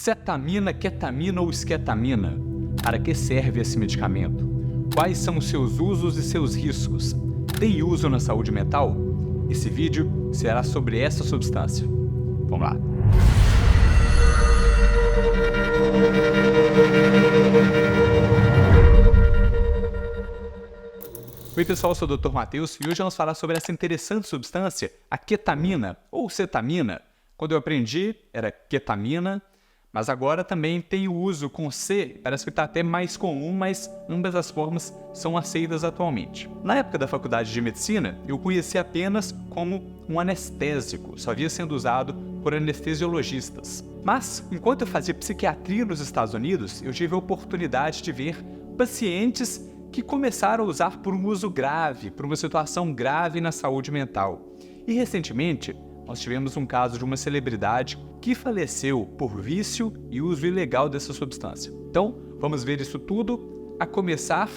Cetamina, ketamina ou esketamina? Para que serve esse medicamento? Quais são os seus usos e seus riscos? Tem uso na saúde mental? Esse vídeo será sobre essa substância. Vamos lá. Oi pessoal, eu sou o Dr. Matheus e hoje vamos falar sobre essa interessante substância, a ketamina ou cetamina. Quando eu aprendi era ketamina, mas agora também tem o uso com C, parece que está até mais comum, mas ambas as formas são aceitas atualmente. Na época da faculdade de medicina, eu conheci apenas como um anestésico, só havia sendo usado por anestesiologistas. Mas, enquanto eu fazia psiquiatria nos Estados Unidos, eu tive a oportunidade de ver pacientes que começaram a usar por um uso grave, por uma situação grave na saúde mental. E recentemente, nós tivemos um caso de uma celebridade que faleceu por vício e uso ilegal dessa substância. Então, vamos ver isso tudo, a começar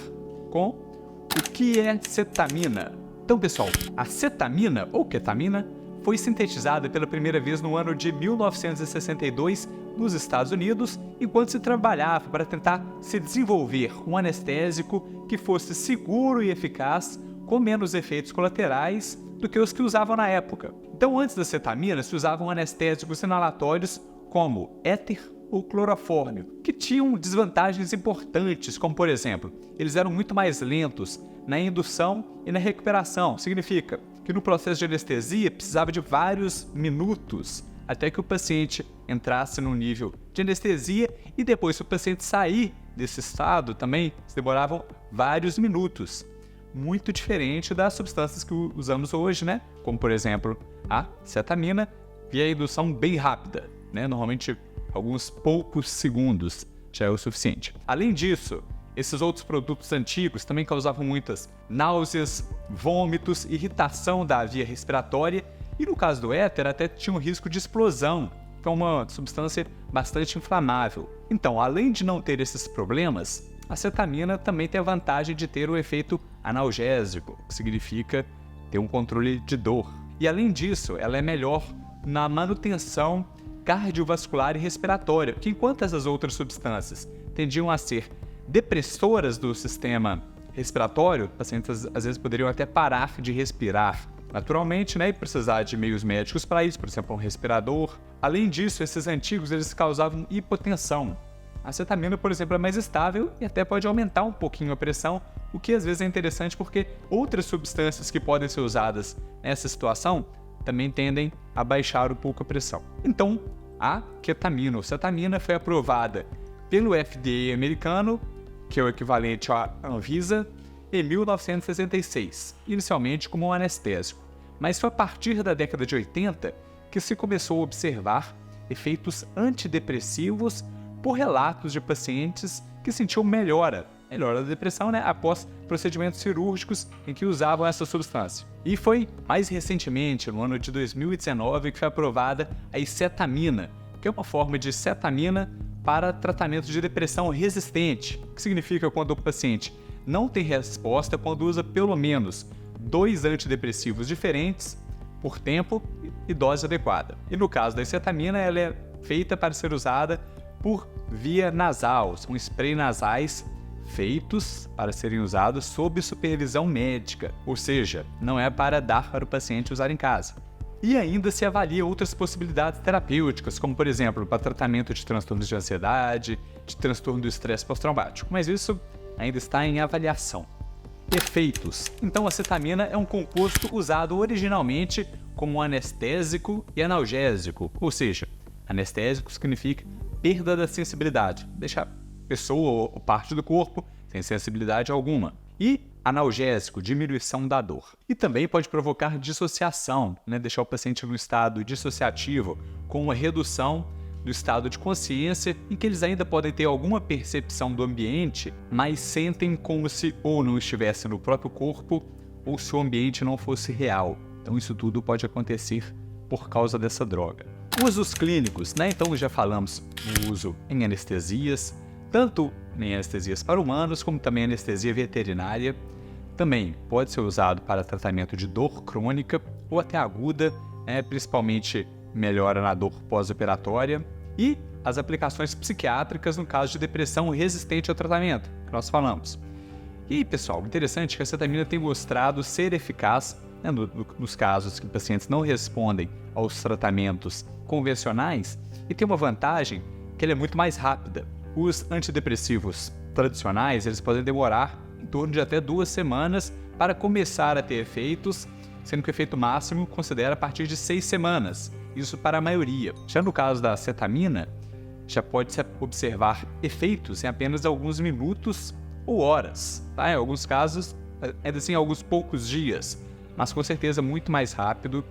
com o que é cetamina. Então, pessoal, a cetamina ou ketamina foi sintetizada pela primeira vez no ano de 1962 nos Estados Unidos, enquanto se trabalhava para tentar se desenvolver um anestésico que fosse seguro e eficaz, com menos efeitos colaterais do que os que usavam na época. Então, antes da cetamina, se usavam anestésicos inalatórios como éter ou clorofórmio, que tinham desvantagens importantes, como por exemplo, eles eram muito mais lentos na indução e na recuperação. Significa que no processo de anestesia precisava de vários minutos até que o paciente entrasse no nível de anestesia e depois, se o paciente sair desse estado, também demoravam vários minutos. Muito diferente das substâncias que usamos hoje, né? Como, por exemplo, a cetamina, que é a indução bem rápida, né? Normalmente, alguns poucos segundos já é o suficiente. Além disso, esses outros produtos antigos também causavam muitas náuseas, vômitos, irritação da via respiratória e, no caso do éter, até tinha um risco de explosão, que é uma substância bastante inflamável. Então, além de não ter esses problemas, a cetamina também tem a vantagem de ter o efeito analgésico, que significa ter um controle de dor. E além disso, ela é melhor na manutenção cardiovascular e respiratória, que enquanto essas outras substâncias tendiam a ser depressoras do sistema respiratório, pacientes às vezes poderiam até parar de respirar naturalmente, né, e precisar de meios médicos para isso, por exemplo, um respirador. Além disso, esses antigos eles causavam hipotensão. A cetamina, por exemplo, é mais estável e até pode aumentar um pouquinho a pressão, o que às vezes é interessante porque outras substâncias que podem ser usadas nessa situação também tendem a baixar um pouco a pressão. Então, a ketamina ou cetamina foi aprovada pelo FDA americano, que é o equivalente à Anvisa, em 1966, inicialmente como um anestésico. Mas foi a partir da década de 80 que se começou a observar efeitos antidepressivos por relatos de pacientes que sentiam melhora da depressão, né, após procedimentos cirúrgicos em que usavam essa substância. E foi mais recentemente, no ano de 2019, que foi aprovada a escetamina, que é uma forma de cetamina para tratamento de depressão resistente, que significa quando o paciente não tem resposta quando usa pelo menos 2 antidepressivos diferentes por tempo e dose adequada. E no caso da escetamina, ela é feita para ser usada por via nasal, são sprays nasais feitos para serem usados sob supervisão médica, ou seja, não é para dar para o paciente usar em casa. E ainda se avalia outras possibilidades terapêuticas, como por exemplo, para tratamento de transtornos de ansiedade, de transtorno do estresse pós-traumático, mas isso ainda está em avaliação. Efeitos. Então, a cetamina é um composto usado originalmente como anestésico e analgésico, ou seja, anestésico significa perda da sensibilidade, deixar a pessoa ou parte do corpo sem sensibilidade alguma. E analgésico, diminuição da dor. E também pode provocar dissociação, né? Deixar o paciente no estado dissociativo, com uma redução do estado de consciência, em que eles ainda podem ter alguma percepção do ambiente, mas sentem como se ou não estivesse no próprio corpo, ou se o ambiente não fosse real. Então isso tudo pode acontecer por causa dessa droga. Usos clínicos, né? Então já falamos no uso em anestesias, tanto em anestesias para humanos, como também anestesia veterinária. Também pode ser usado para tratamento de dor crônica ou até aguda, principalmente melhora na dor pós-operatória. E as aplicações psiquiátricas no caso de depressão resistente ao tratamento, que nós falamos. E aí, pessoal, interessante que a cetamina tem mostrado ser eficaz, né, nos casos que pacientes não respondem aos tratamentos convencionais, e tem uma vantagem que ela é muito mais rápida. Os antidepressivos tradicionais, eles podem demorar em torno de até 2 semanas para começar a ter efeitos, sendo que o efeito máximo considera a partir de 6 semanas, isso para a maioria. Já no caso da cetamina, já pode-se observar efeitos em apenas alguns minutos ou horas, tá? Em alguns casos, ainda assim, alguns poucos dias, mas com certeza muito mais rápido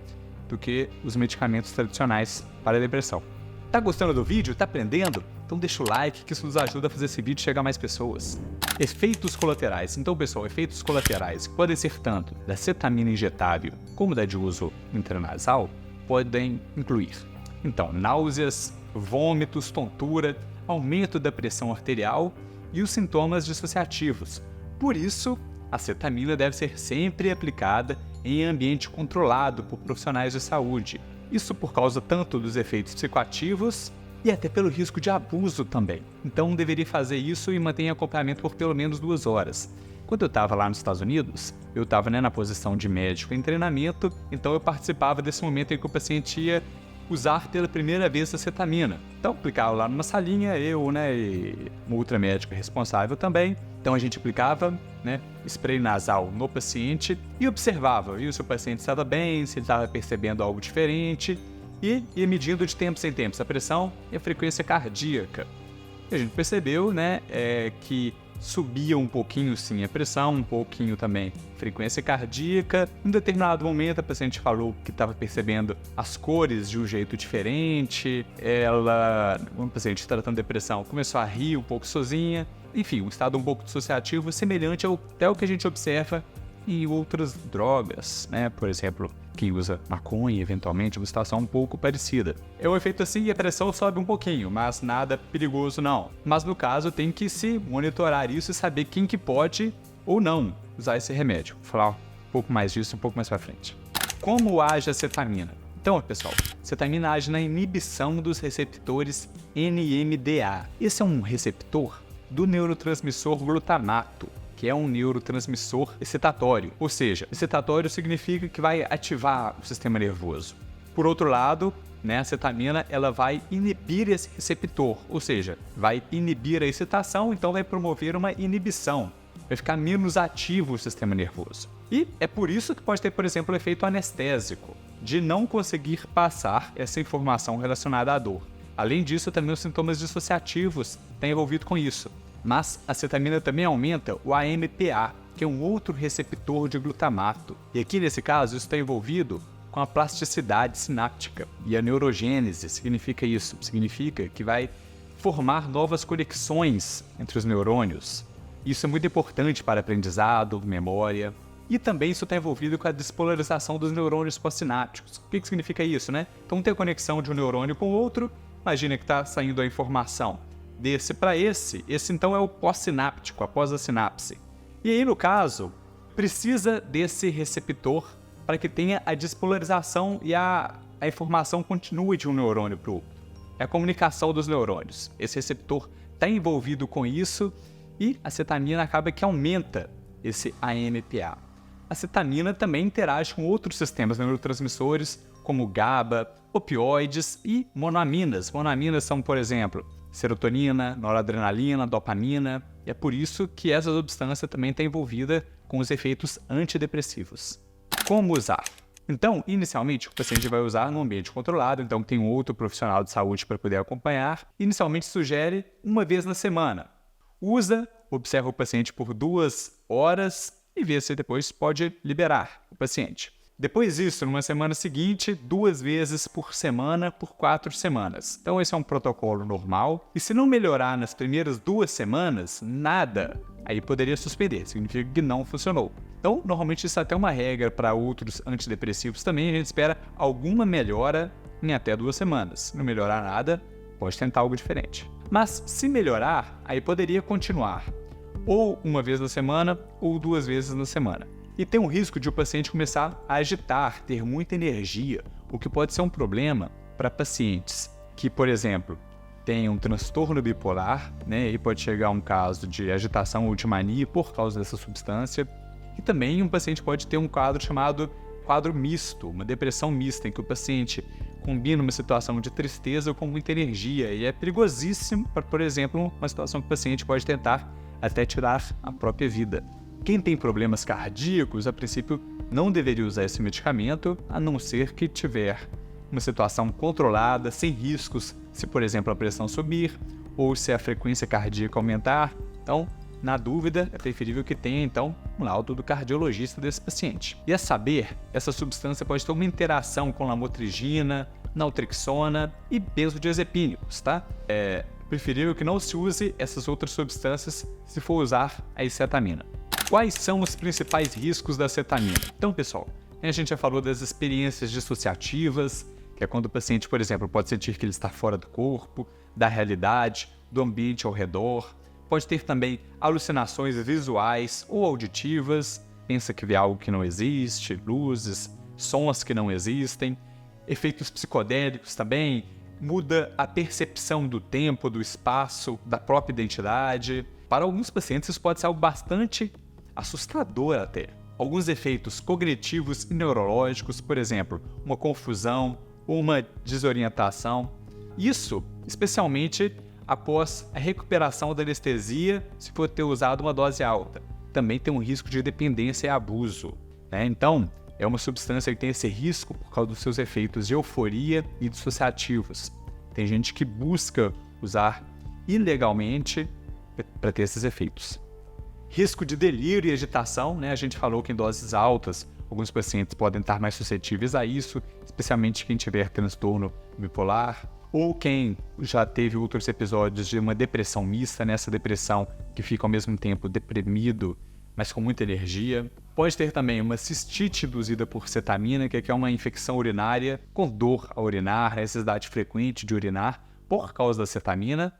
do que os medicamentos tradicionais para a depressão. Tá gostando do vídeo? Tá aprendendo? Então deixa o like que isso nos ajuda a fazer esse vídeo chegar a mais pessoas. Efeitos colaterais. Então, pessoal, efeitos colaterais que podem ser tanto da cetamina injetável como da de uso intranasal podem incluir, então, náuseas, vômitos, tontura, aumento da pressão arterial e os sintomas dissociativos. Por isso, a cetamina deve ser sempre aplicada em ambiente controlado por profissionais de saúde. Isso por causa tanto dos efeitos psicoativos e até pelo risco de abuso também. Então, deveria fazer isso e manter em acompanhamento por pelo menos 2 horas. Quando eu estava lá nos Estados Unidos, eu estava na posição de médico em treinamento, então eu participava desse momento em que o paciente ia usar pela primeira vez a cetamina. Então, aplicava lá numa salinha, eu, e uma outra médica responsável também. Então, a gente aplicava, spray nasal no paciente e observava, viu, se o paciente estava bem, se ele estava percebendo algo diferente e ia medindo de tempos em tempos a pressão e a frequência cardíaca. E a gente percebeu, que subia um pouquinho sim a pressão, um pouquinho também a frequência cardíaca. Em determinado momento a paciente falou que estava percebendo as cores de um jeito diferente. Uma paciente tratando depressão, começou a rir um pouco sozinha. Enfim, um estado um pouco dissociativo semelhante até o que a gente observa em outras drogas, Por exemplo, quem usa maconha, eventualmente, uma situação um pouco parecida. É um efeito assim e a pressão sobe um pouquinho, mas nada perigoso não. Mas no caso tem que se monitorar isso e saber quem que pode ou não usar esse remédio. Vou falar um pouco mais disso um pouco mais pra frente. Como age a cetamina? Então, pessoal, a cetamina age na inibição dos receptores NMDA. Esse é um receptor do neurotransmissor glutamato, que é um neurotransmissor excitatório, ou seja, excitatório significa que vai ativar o sistema nervoso. Por outro lado, a cetamina ela vai inibir esse receptor, ou seja, vai inibir a excitação, então vai promover uma inibição, vai ficar menos ativo o sistema nervoso. E é por isso que pode ter, por exemplo, o efeito anestésico, de não conseguir passar essa informação relacionada à dor. Além disso, também os sintomas dissociativos estão envolvidos com isso. Mas a cetamina também aumenta o AMPA, que é um outro receptor de glutamato. E aqui, nesse caso, isso está envolvido com a plasticidade sináptica. E a neurogênese significa isso, significa que vai formar novas conexões entre os neurônios. Isso é muito importante para aprendizado, memória. E também isso está envolvido com a despolarização dos neurônios pós-sinápticos. O que significa isso, Então, tem a conexão de um neurônio com o outro, imagina que está saindo a informação desse para esse então é o pós-sináptico, após a sinapse. E aí, no caso, precisa desse receptor para que tenha a despolarização e a informação continue de um neurônio para o outro. É a comunicação dos neurônios. Esse receptor está envolvido com isso e a cetamina acaba que aumenta esse AMPA. A cetamina também interage com outros sistemas neurotransmissores, como GABA, opioides e monoaminas. Monoaminas são, por exemplo, serotonina, noradrenalina, dopamina, e é por isso que essa substância também está envolvida com os efeitos antidepressivos. Como usar? Então, inicialmente, o paciente vai usar no ambiente controlado, então tem um outro profissional de saúde para poder acompanhar. Inicialmente, sugere 1 vez na semana. Usa, observa o paciente por 2 horas e vê se depois pode liberar o paciente. Depois disso, numa semana seguinte, 2 vezes por semana por 4 semanas. Então esse é um protocolo normal. E se não melhorar nas primeiras 2 semanas, nada, aí poderia suspender, significa que não funcionou. Então, normalmente isso é até uma regra para outros antidepressivos também, a gente espera alguma melhora em até 2 semanas. Se não melhorar nada, pode tentar algo diferente. Mas se melhorar, aí poderia continuar ou 1 vez na semana ou 2 vezes na semana. E tem um risco de o paciente começar a agitar, ter muita energia, o que pode ser um problema para pacientes que, por exemplo, tem um transtorno bipolar, né, e pode chegar a um caso de agitação ou de mania por causa dessa substância. E também um paciente pode ter um quadro chamado quadro misto, uma depressão mista, em que o paciente combina uma situação de tristeza com muita energia, e é perigosíssimo para, por exemplo, uma situação que o paciente pode tentar até tirar a própria vida. Quem tem problemas cardíacos, a princípio, não deveria usar esse medicamento, a não ser que tiver uma situação controlada, sem riscos, se, por exemplo, a pressão subir ou se a frequência cardíaca aumentar. Então, na dúvida, é preferível que tenha, então, um laudo do cardiologista desse paciente. E a saber, essa substância pode ter uma interação com lamotrigina, naltrexona e benzodiazepínicos, tá? É preferível que não se use essas outras substâncias se for usar a acetamina. Quais são os principais riscos da acetamina? Então, pessoal, a gente já falou das experiências dissociativas, que é quando o paciente, por exemplo, pode sentir que ele está fora do corpo, da realidade, do ambiente ao redor. Pode ter também alucinações visuais ou auditivas, pensa que vê algo que não existe, luzes, sons que não existem. Efeitos psicodélicos também, muda a percepção do tempo, do espaço, da própria identidade. Para alguns pacientes isso pode ser algo bastante assustador até. Alguns efeitos cognitivos e neurológicos, por exemplo, uma confusão ou uma desorientação. Isso, especialmente após a recuperação da anestesia, se for ter usado uma dose alta. Também tem um risco de dependência e abuso, né? Então, é uma substância que tem esse risco por causa dos seus efeitos de euforia e dissociativos. Tem gente que busca usar ilegalmente para ter esses efeitos. Risco de delírio e agitação, né? A gente falou que em doses altas, alguns pacientes podem estar mais suscetíveis a isso, especialmente quem tiver transtorno bipolar, ou quem já teve outros episódios de uma depressão mista, nessa depressão que fica ao mesmo tempo deprimido, mas com muita energia. Pode ter também uma cistite induzida por cetamina, que é uma infecção urinária com dor ao urinar, necessidade frequente de urinar por causa da cetamina.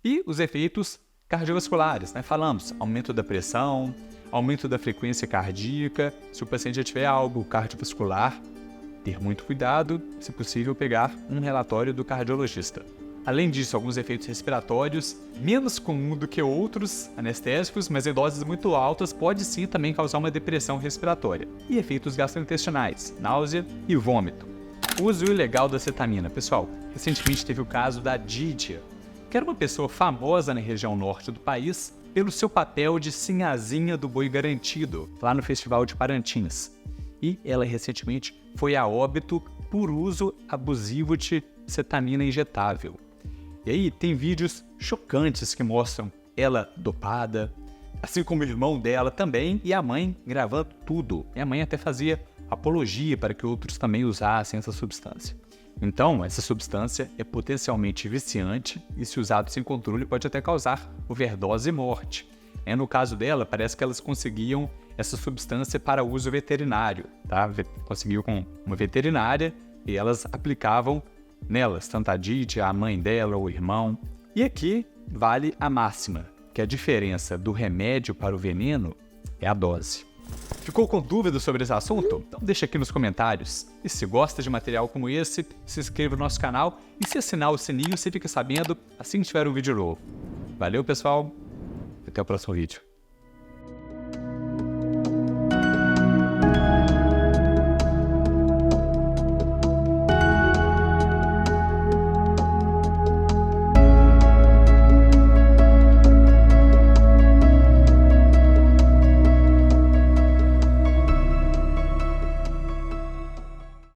E os efeitos cardiovasculares, né? Falamos, aumento da pressão, aumento da frequência cardíaca. Se o paciente já tiver algo cardiovascular, ter muito cuidado, se possível pegar um relatório do cardiologista. Além disso, alguns efeitos respiratórios, menos comum do que outros anestésicos, mas em doses muito altas, pode sim também causar uma depressão respiratória. E efeitos gastrointestinais, náusea e vômito. O uso ilegal da cetamina. Pessoal, recentemente teve o caso da Didia, que era uma pessoa famosa na região norte do país pelo seu papel de sinhazinha do boi garantido, lá no Festival de Parintins. E ela recentemente foi a óbito por uso abusivo de cetamina injetável. E aí tem vídeos chocantes que mostram ela dopada, assim como o irmão dela também e a mãe gravando tudo. E a mãe até fazia apologia para que outros também usassem essa substância. Então, essa substância é potencialmente viciante e, se usado sem controle, pode até causar overdose e morte. No caso dela, parece que elas conseguiam essa substância para uso veterinário, tá? Conseguiu com uma veterinária e elas aplicavam nelas, tanto a Didia, a mãe dela, o irmão. E aqui vale a máxima, que a diferença do remédio para o veneno é a dose. Ficou com dúvidas sobre esse assunto? Então deixa aqui nos comentários. E se gosta de material como esse, se inscreva no nosso canal e se assinar o sininho, você fica sabendo assim que tiver um vídeo novo. Valeu, pessoal. Até o próximo vídeo.